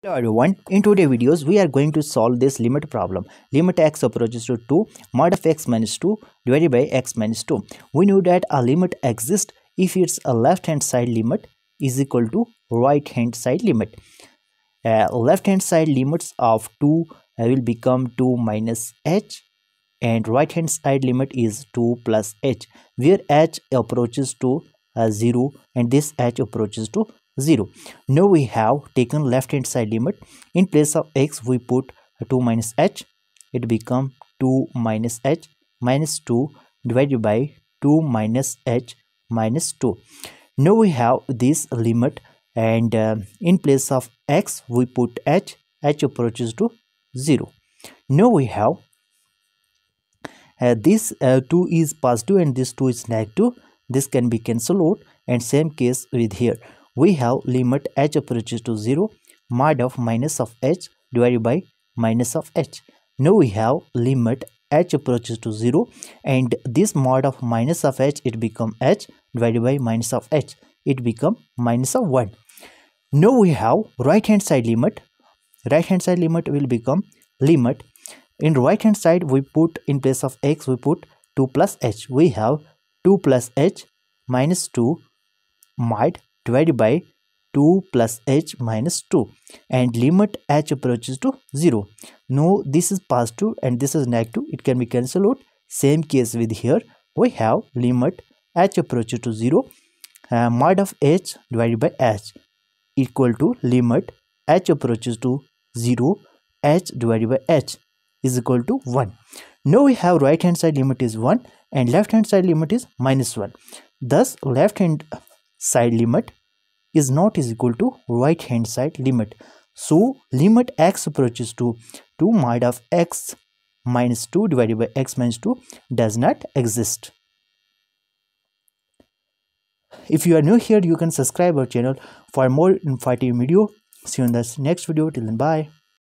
Hello everyone, in today's videos we are going to solve this limit problem. Limit x approaches to 2 mod of x minus 2 divided by x minus 2. We know that a limit exists if its a left hand side limit is equal to right hand side limit. Left hand side limits of 2 will become 2 minus h, and right hand side limit is 2 plus h, where h approaches to 0 and this h approaches to 0. Now we have taken left hand side limit. In place of x we put 2 minus h. It become 2 minus h minus 2 divided by 2 minus h minus 2. Now we have this limit, and in place of x we put h. H approaches to 0. Now we have this 2 is positive and this 2 is negative. This can be cancelled out, and same case with here. We have limit h approaches to 0 mod of minus of h divided by minus of h. Now we have limit h approaches to 0, and this mod of minus of h, it become h divided by minus of h. It become minus of 1. Now we have right hand side limit. Right hand side limit will become limit. In right hand side we put, in place of x we put 2 plus h. We have 2 plus h minus 2 mod divided by 2 plus h minus 2, and limit h approaches to 0. Now this is positive and this is negative. It can be cancelled out. Same case with here. We have limit h approaches to 0 mod of h divided by h equal to limit h approaches to 0 h divided by h is equal to 1. Now we have right hand side limit is 1 and left hand side limit is minus 1. Thus left hand side limit is not is equal to right hand side limit. So limit x approaches to 2 mod of x minus 2 divided by x minus 2 does not exist. If you are new here, you can subscribe our channel for more informative video. See you in the next video. Till then, bye.